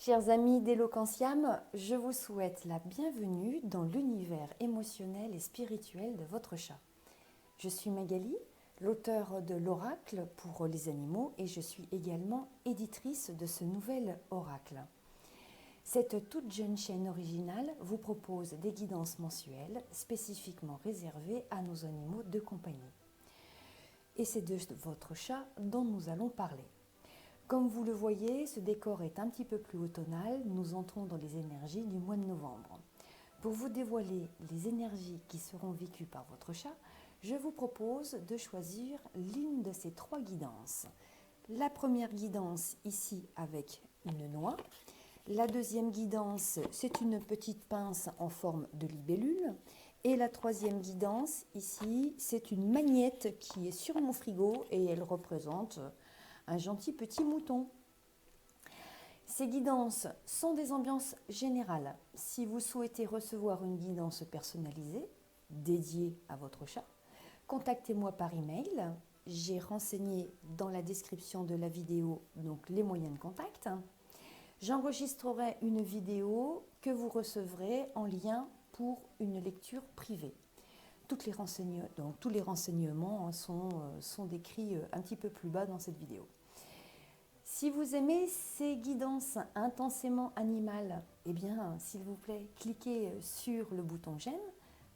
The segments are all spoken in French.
Chers amis d'Eloquentiam, je vous souhaite la bienvenue dans l'univers émotionnel et spirituel de votre chat. Je suis Magali, l'auteure de l'oracle pour les animaux et je suis également éditrice de ce nouvel oracle. Cette toute jeune chaîne originale vous propose des guidances mensuelles spécifiquement réservées à nos animaux de compagnie. Et c'est de votre chat dont nous allons parler. Comme vous le voyez, ce décor est un petit peu plus automnal, nous entrons dans les énergies du mois de novembre. Pour vous dévoiler les énergies qui seront vécues par votre chat, je vous propose de choisir l'une de ces trois guidances. La première guidance ici avec une noix. La deuxième guidance, c'est une petite pince en forme de libellule. Et la troisième guidance ici, c'est une magnette qui est sur mon frigo et elle représente un gentil petit mouton. Ces guidances sont des ambiances générales. Si vous souhaitez recevoir une guidance personnalisée, dédiée à votre chat, contactez-moi par email. J'ai renseigné dans la description de la vidéo donc les moyens de contact. J'enregistrerai une vidéo que vous recevrez en lien pour une lecture privée. Tous les renseignements sont décrits un petit peu plus bas dans cette vidéo. Si vous aimez ces guidances intensément animales, eh bien, s'il vous plaît, cliquez sur le bouton j'aime,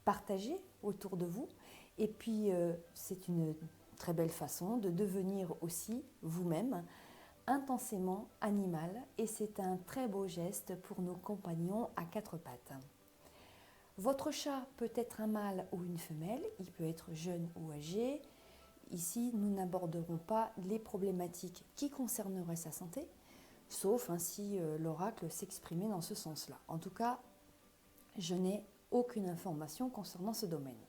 partagez autour de vous. Et puis, c'est une très belle façon de devenir aussi vous-même intensément animal. Et c'est un très beau geste pour nos compagnons à quatre pattes. Votre chat peut être un mâle ou une femelle, il peut être jeune ou âgé. Ici, nous n'aborderons pas les problématiques qui concerneraient sa santé, sauf si l'oracle s'exprimait dans ce sens-là. En tout cas, je n'ai aucune information concernant ce domaine.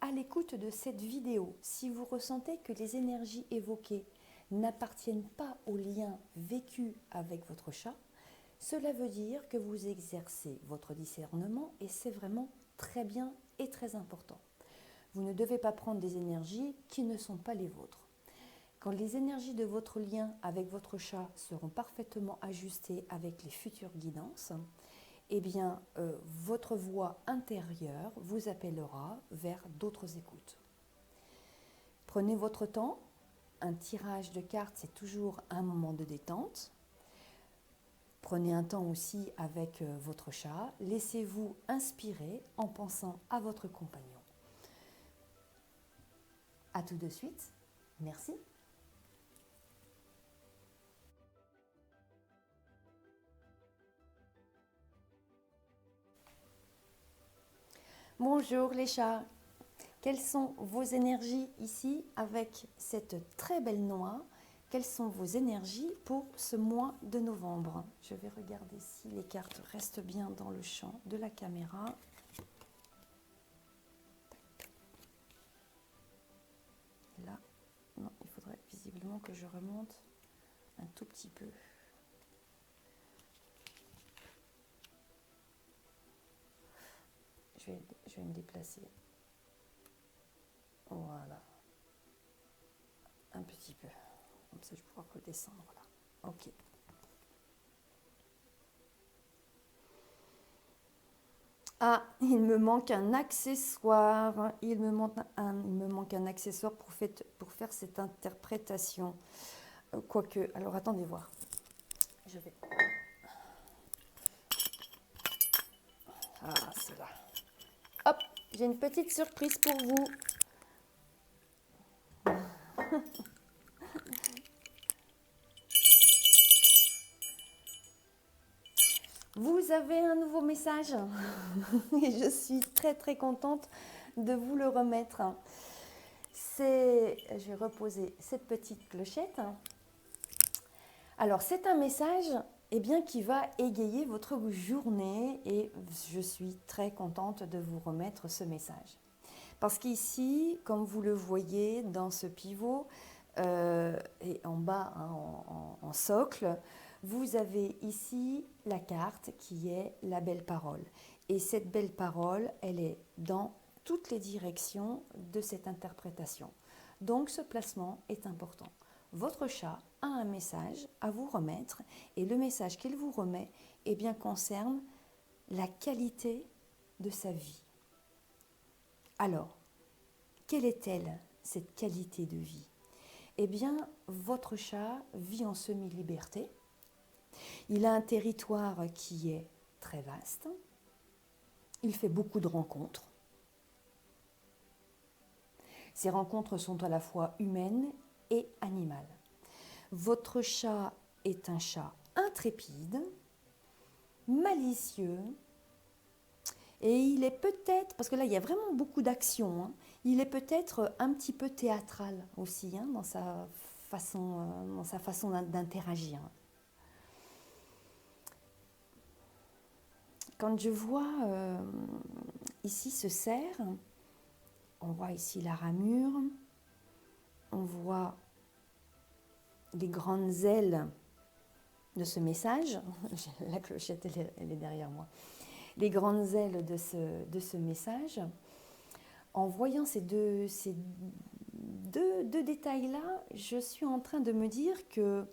À l'écoute de cette vidéo, si vous ressentez que les énergies évoquées n'appartiennent pas au lien vécu avec votre chat, cela veut dire que vous exercez votre discernement et c'est vraiment très bien et très important. Vous ne devez pas prendre des énergies qui ne sont pas les vôtres. Quand les énergies de votre lien avec votre chat seront parfaitement ajustées avec les futures guidances, eh bien, votre voix intérieure vous appellera vers d'autres écoutes. Prenez votre temps. Un tirage de cartes, c'est toujours un moment de détente. Prenez un temps aussi avec votre chat. Laissez-vous inspirer en pensant à votre compagnon. À tout de suite. Merci. Bonjour les chats. Quelles sont vos énergies ici avec cette très belle noix? Quelles sont vos énergies pour ce mois de novembre? Je vais regarder si les cartes restent bien dans le champ de la caméra. Là, non, il faudrait visiblement que je remonte un tout petit peu. Je vais me déplacer. Voilà. Un petit peu. Comme ça, je vais pouvoir redescendre là. Ok. Ah, il me manque un accessoire. Il me manque un accessoire pour faire cette interprétation. Quoique, alors attendez voir. Je vais. Ah, c'est là. Hop, j'ai une petite surprise pour vous. Vous avez un nouveau message et je suis très très contente de vous le remettre. Je vais reposer cette petite clochette. Alors c'est un message qui va égayer votre journée et je suis très contente de vous remettre ce message. Parce qu'ici, comme vous le voyez dans ce pivot et en bas en socle, vous avez ici la carte qui est la belle parole. Et cette belle parole, elle est dans toutes les directions de cette interprétation. Donc ce placement est important. votre chat a un message à vous remettre et le message qu'il vous remet concerne la qualité de sa vie. Alors, quelle est-elle, cette qualité de vie ? Eh bien, votre chat vit en semi-liberté. Il a un territoire qui est très vaste. Il fait beaucoup de rencontres. Ces rencontres sont à la fois humaines et animales. Votre chat est un chat intrépide, malicieux, et il est peut-être, parce que là il y a vraiment beaucoup d'action, il est peut-être un petit peu théâtral aussi dans sa façon d'interagir. Quand je vois ici ce cerf, on voit ici la ramure, on voit les grandes ailes de ce message. La clochette, elle est derrière moi. Les grandes ailes de ce message. En voyant ces deux détails-là, je suis en train de me dire que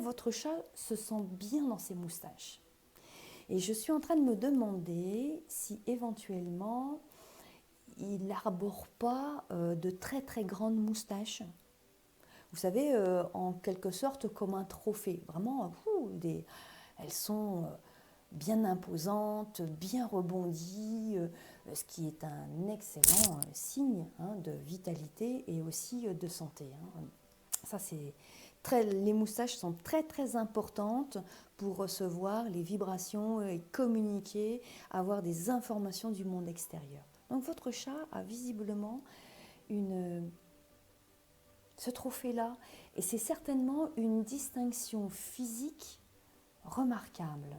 votre chat se sent bien dans ses moustaches. Et je suis en train de me demander si éventuellement il n'arbore pas de très très grandes moustaches. Vous savez, en quelque sorte comme un trophée. Vraiment, elles sont bien imposantes, bien rebondies, ce qui est un excellent signe de vitalité et aussi de santé. Ça, les moustaches sont très très importantes pour recevoir les vibrations et communiquer, avoir des informations du monde extérieur. Donc votre chat a visiblement ce trophée-là, et c'est certainement une distinction physique remarquable.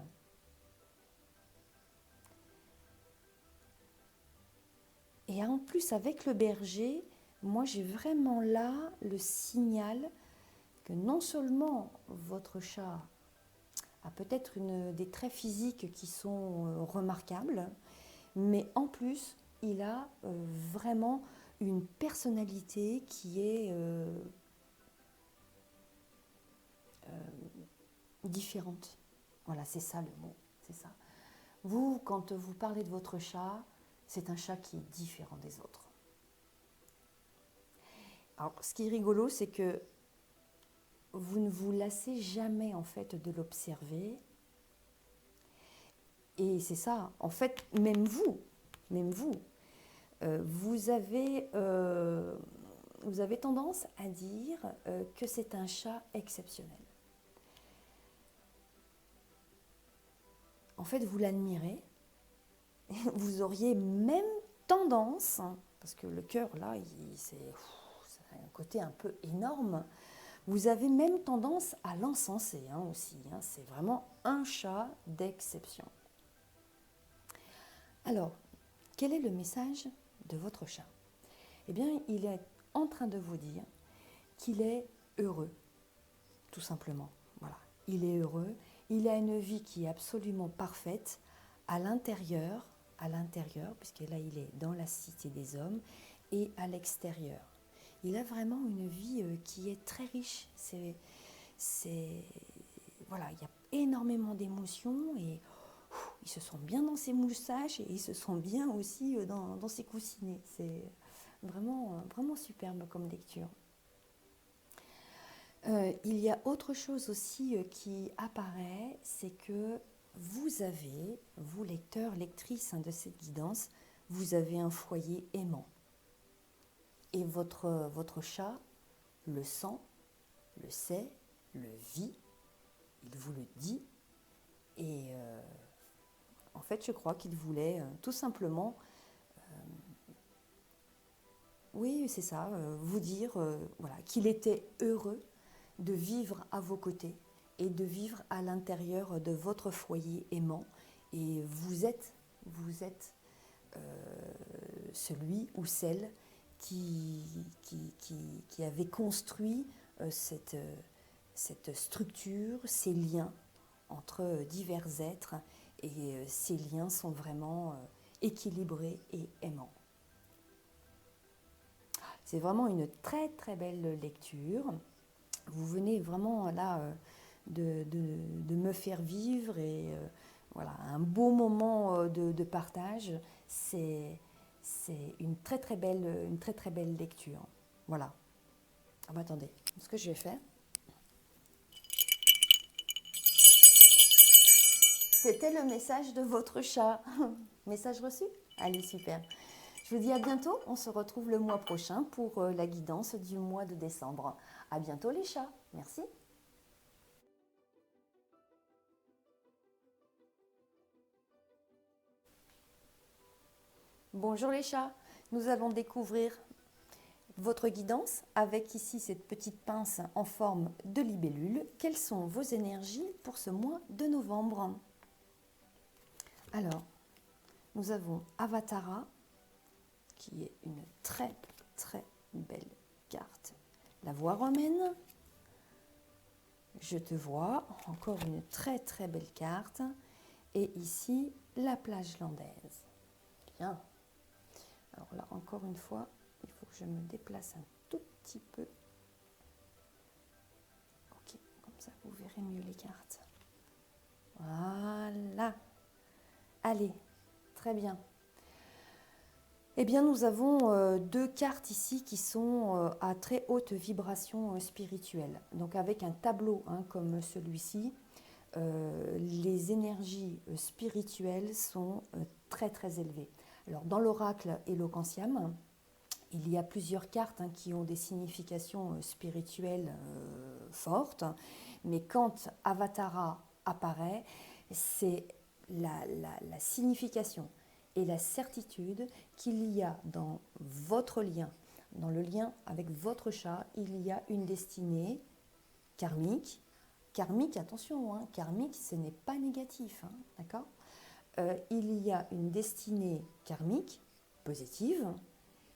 Et en plus, avec le berger, moi j'ai vraiment là le signal que non seulement votre chat a peut-être des traits physiques qui sont remarquables, mais en plus, il a vraiment une personnalité qui est différente. Voilà, c'est ça le mot, c'est ça. Vous, quand vous parlez de votre chat, c'est un chat qui est différent des autres. Alors, ce qui est rigolo, c'est que vous ne vous lassez jamais en fait de l'observer. Et c'est ça, en fait, même vous, vous avez tendance à dire que c'est un chat exceptionnel. En fait, vous l'admirez. Vous auriez même tendance, parce que le cœur, là, c'est un côté un peu énorme, vous avez même tendance à l'encenser aussi. C'est vraiment un chat d'exception. Alors, quel est le message de votre chat ? Eh bien, il est en train de vous dire qu'il est heureux, tout simplement. Voilà, il est heureux, il a une vie qui est absolument parfaite à l'intérieur, puisque là, il est dans la cité des hommes, et à l'extérieur. Il a vraiment une vie qui est très riche. Voilà, il y a énormément d'émotions et il se sent bien dans ses moustaches et il se sent bien aussi dans ses coussinets. C'est vraiment, vraiment superbe comme lecture. Il y a autre chose aussi qui apparaît, c'est que vous avez, vous lecteurs, lectrices de cette guidance, vous avez un foyer aimant. Et votre chat le sent, le sait, le vit, il vous le dit. Et en fait, je crois qu'il voulait tout simplement, oui, c'est ça, vous dire voilà, qu'il était heureux de vivre à vos côtés et de vivre à l'intérieur de votre foyer aimant. Et vous êtes celui ou celle qui avait construit cette structure, ces liens entre divers êtres, et ces liens sont vraiment équilibrés et aimants. C'est vraiment une très très belle lecture. Vous venez vraiment là de me faire vivre et voilà, un beau moment de partage. C'est une très très belle lecture. Voilà. Ah bah, attendez, ce que je vais faire. C'était le message de votre chat. Message reçu? Allez, super. Je vous dis à bientôt. On se retrouve le mois prochain pour la guidance du mois de décembre. À bientôt les chats. Merci. Bonjour les chats. Nous allons découvrir votre guidance avec ici cette petite pince en forme de libellule. Quelles sont vos énergies pour ce mois de novembre? Alors, nous avons Avatara, qui est une très très belle carte. La voix romaine, je te vois, encore une très très belle carte. Et ici, la plage landaise. Bien. Alors là, encore une fois, il faut que je me déplace un tout petit peu. Ok, comme ça vous verrez mieux les cartes. Voilà. Allez, très bien. Eh bien, nous avons deux cartes ici qui sont à très haute vibration spirituelle. Donc avec un tableau comme celui-ci, les énergies spirituelles sont très très élevées. Alors dans l'oracle Eloquentiam, il y a plusieurs cartes qui ont des significations spirituelles fortes, mais quand Avatara apparaît, c'est la signification et la certitude qu'il y a dans votre lien, dans le lien avec votre chat, il y a une destinée karmique. Karmique, attention, karmique, ce n'est pas négatif, d'accord? Il y a une destinée karmique positive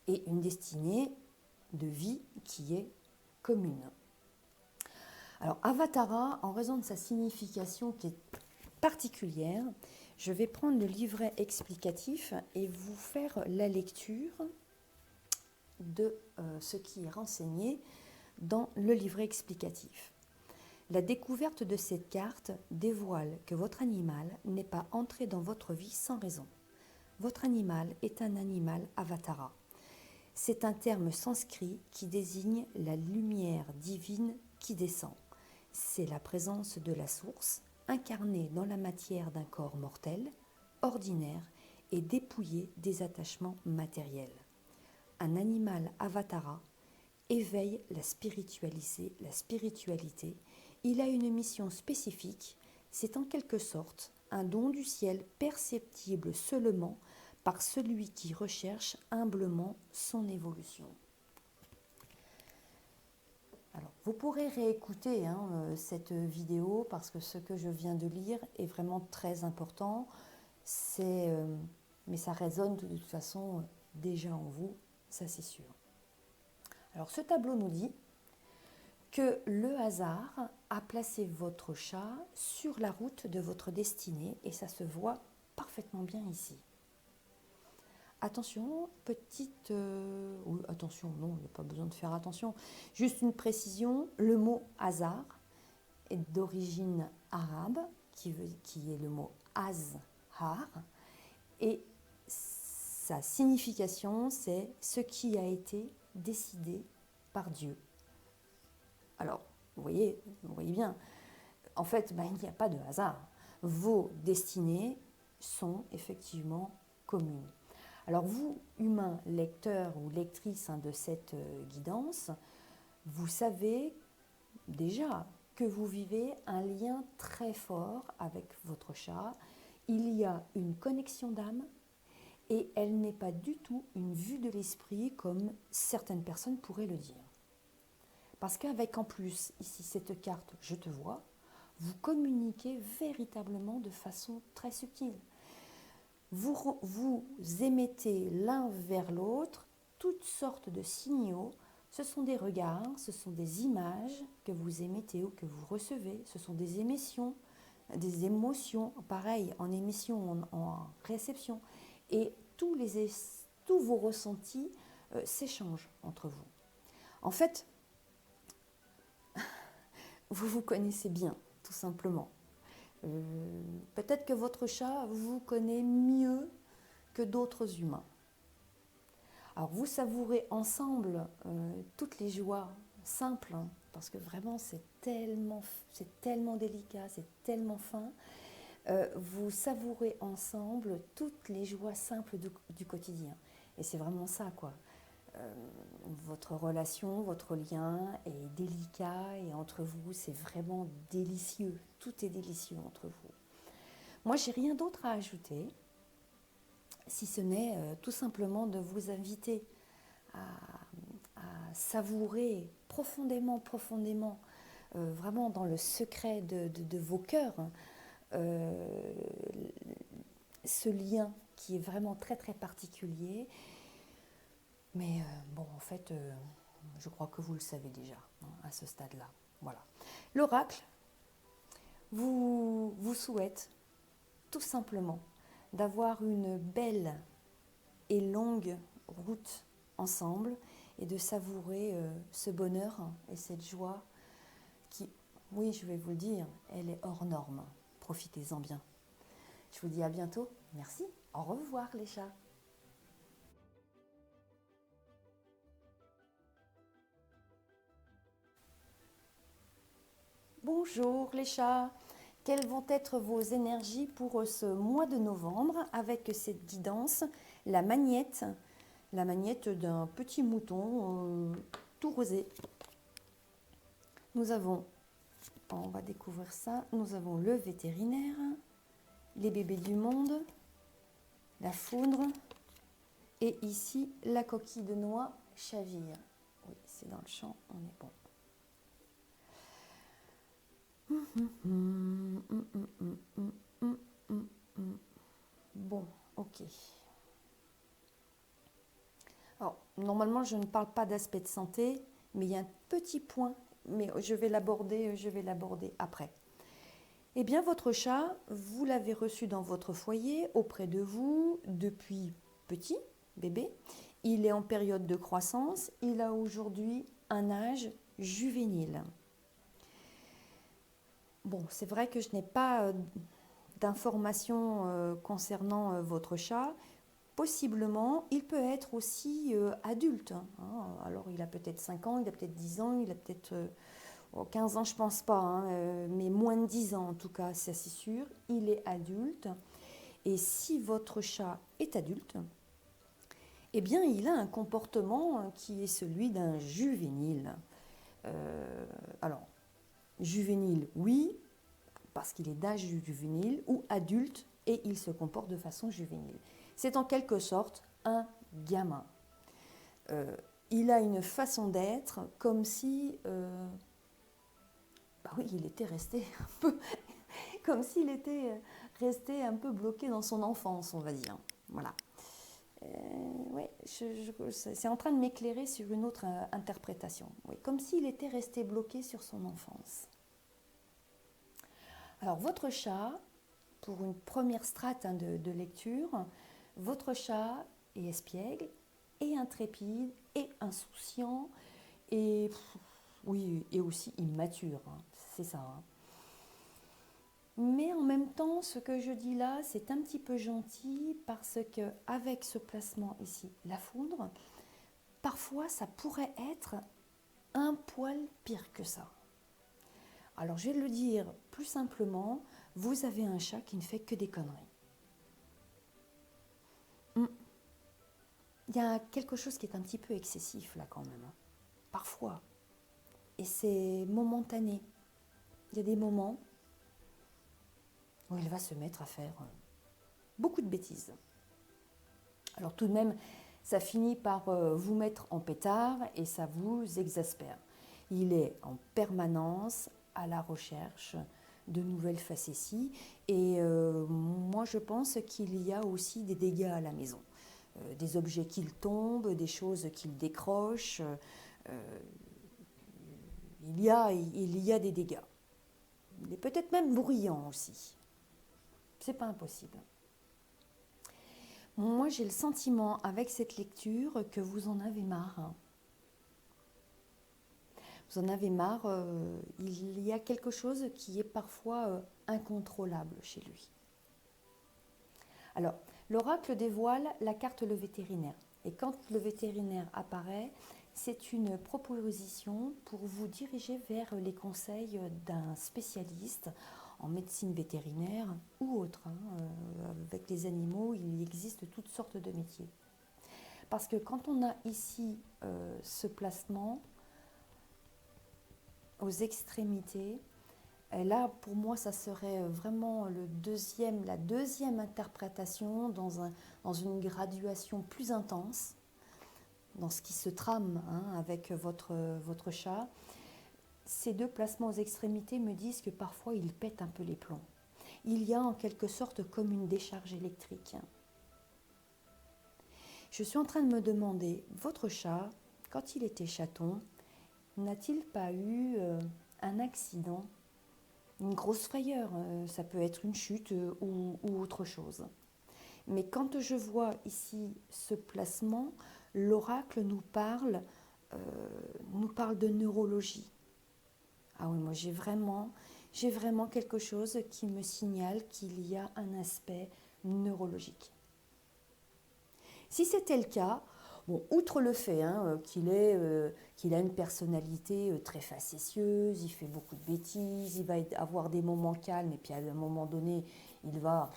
et une destinée de vie qui est commune. Alors, Avatara, en raison de sa signification qui est particulière, je vais prendre le livret explicatif et vous faire la lecture de ce qui est renseigné dans le livret explicatif. La découverte de cette carte dévoile que votre animal n'est pas entré dans votre vie sans raison. Votre animal est un animal avatara. C'est un terme sanskrit qui désigne la lumière divine qui descend. C'est la présence de la source, incarnée dans la matière d'un corps mortel, ordinaire et dépouillé des attachements matériels. Un animal avatara éveille la spiritualité. Il a une mission spécifique, c'est en quelque sorte un don du ciel perceptible seulement par celui qui recherche humblement son évolution. Alors, vous pourrez réécouter cette vidéo parce que ce que je viens de lire est vraiment très important. Mais ça résonne de toute façon déjà en vous, ça c'est sûr. Alors ce tableau nous dit que le hasard a placé votre chat sur la route de votre destinée et ça se voit parfaitement bien ici. Attention, petite... attention, non, il n'y a pas besoin de faire attention. Juste une précision, le mot hasard est d'origine arabe, qui est le mot azhar, et sa signification, c'est ce qui a été décidé par Dieu. Alors, vous voyez bien, en fait, il n'y a pas de hasard. Vos destinées sont effectivement communes. Alors vous, humains, lecteurs ou lectrices de cette guidance, vous savez déjà que vous vivez un lien très fort avec votre chat. Il y a une connexion d'âme et elle n'est pas du tout une vue de l'esprit comme certaines personnes pourraient le dire. Parce qu'avec en plus ici cette carte « Je te vois », vous communiquez véritablement de façon très subtile. Vous émettez l'un vers l'autre toutes sortes de signaux. Ce sont des regards, ce sont des images que vous émettez ou que vous recevez. Ce sont des émotions, pareil, en émission, en réception. Et tous vos ressentis s'échangent entre vous. En fait, vous vous connaissez bien, tout simplement. Peut-être que votre chat vous connaît mieux que d'autres humains. Alors vous savourez ensemble toutes les joies simples, hein, parce que vraiment c'est tellement délicat, c'est tellement fin. Vous savourez ensemble toutes les joies simples du quotidien. Et c'est vraiment ça, quoi. Votre relation, votre lien est délicat et entre vous, c'est vraiment délicieux. Tout est délicieux entre vous. Moi, j'ai rien d'autre à ajouter, si ce n'est tout simplement de vous inviter à savourer profondément, profondément, vraiment dans le secret de vos cœurs, euh, ce lien qui est vraiment très, très particulier. Mais bon, en fait, je crois que vous le savez déjà, hein, à ce stade-là. Voilà. L'oracle vous souhaite tout simplement d'avoir une belle et longue route ensemble et de savourer ce bonheur et cette joie qui, oui, je vais vous le dire, elle est hors norme. Profitez-en bien. Je vous dis à bientôt. Merci. Au revoir les chats. Bonjour les chats. Quelles vont être vos énergies pour ce mois de novembre avec cette guidance, la magnette d'un petit mouton tout rosé. Nous avons, on va découvrir ça, nous avons le vétérinaire, les bébés du monde, la foudre et ici la coquille de noix chavire. Oui, c'est dans le champ, on est bon. Bon, ok. Alors, normalement, je ne parle pas d'aspect de santé, mais il y a un petit point, mais je vais l'aborder après. Eh bien, votre chat, vous l'avez reçu dans votre foyer, auprès de vous, depuis petit, bébé. Il est en période de croissance. Il a aujourd'hui un âge juvénile. Bon, c'est vrai que je n'ai pas d'informations concernant votre chat. Possiblement, il peut être aussi adulte. Hein. Alors, il a peut-être 5 ans, il a peut-être 10 ans, il a peut-être 15 ans, je ne pense pas, hein, mais moins de 10 ans en tout cas, c'est assez sûr. Il est adulte. Et si votre chat est adulte, eh bien, il a un comportement qui est celui d'un juvénile. Alors, juvénile, oui, parce qu'il est d'âge juvénile, ou adulte, et il se comporte de façon juvénile. C'est en quelque sorte un gamin. Il a une façon d'être comme si, bah oui, il était resté un peu, comme s'il était resté un peu bloqué dans son enfance, on va dire. Voilà. Ouais, c'est en train de m'éclairer sur une autre interprétation. Oui, comme s'il était resté bloqué sur son enfance. Alors, votre chat, pour une première strate de lecture, votre chat est espiègle et intrépide et insouciant et oui, et aussi immature, hein, c'est ça. Hein. Mais en même temps, ce que je dis là, c'est un petit peu gentil parce que avec ce placement ici, la foudre, parfois ça pourrait être un poil pire que ça. Alors je vais le dire plus simplement, vous avez un chat qui ne fait que des conneries. Il y a quelque chose qui est un petit peu excessif là quand même, hein. Parfois. Et c'est momentané. Il y a des moments où il va se mettre à faire beaucoup de bêtises. Alors tout de même, ça finit par vous mettre en pétard et ça vous exaspère. Il est en permanence à la recherche de nouvelles facéties et moi je pense qu'il y a aussi des dégâts à la maison. Des objets qu'il tombe, des choses qu'il décroche. Il y a des dégâts. Il est peut-être même bruyant aussi. C'est pas impossible. Moi, j'ai le sentiment avec cette lecture que vous en avez marre. Vous vous en avez marre, il y a quelque chose qui est parfois incontrôlable chez lui. Alors, l'oracle dévoile la carte le vétérinaire. Et quand le vétérinaire apparaît, c'est une proposition pour vous diriger vers les conseils d'un spécialiste en médecine vétérinaire ou autre. Avec les animaux, il existe toutes sortes de métiers. Parce que quand on a ici ce placement aux extrémités, et là, pour moi, ça serait vraiment la deuxième interprétation dans une graduation plus intense, dans ce qui se trame avec votre chat. Ces deux placements aux extrémités me disent que parfois, il pète un peu les plombs. Il y a en quelque sorte comme une décharge électrique. Je suis en train de me demander, votre chat, quand il était chaton, n'a-t-il pas eu un accident ? Une grosse frayeur, ça peut être une chute ou autre chose. Mais quand je vois ici ce placement, l'oracle nous parle de neurologie. Ah oui, moi j'ai vraiment quelque chose qui me signale qu'il y a un aspect neurologique. Si c'était le cas, bon, outre le fait qu'il a une personnalité très facétieuse, il fait beaucoup de bêtises, il va avoir des moments calmes et puis à un moment donné, il va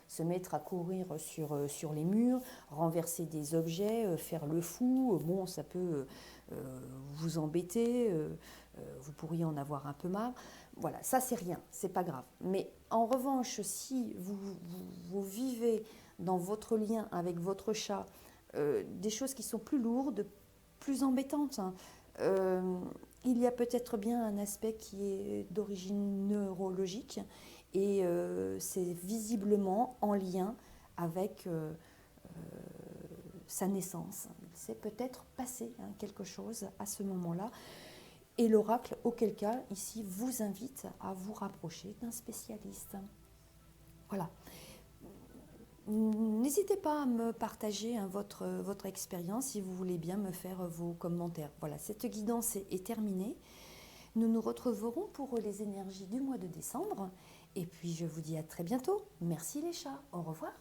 se mettre à courir sur les murs, renverser des objets, faire le fou. Bon, ça peut vous embêter, vous pourriez en avoir un peu marre. Voilà, ça c'est rien, c'est pas grave. Mais en revanche, si vous vivez dans votre lien avec votre chat des choses qui sont plus lourdes, plus embêtantes, il y a peut-être bien un aspect qui est d'origine neurologique et c'est visiblement en lien avec sa naissance. Il s'est peut-être passé quelque chose à ce moment-là. Et l'oracle, auquel cas, ici, vous invite à vous rapprocher d'un spécialiste. Voilà. N'hésitez pas à me partager votre expérience si vous voulez bien me faire vos commentaires. Voilà, cette guidance est terminée. Nous nous retrouverons pour les énergies du mois de décembre. Et puis je vous dis à très bientôt. Merci les chats. Au revoir.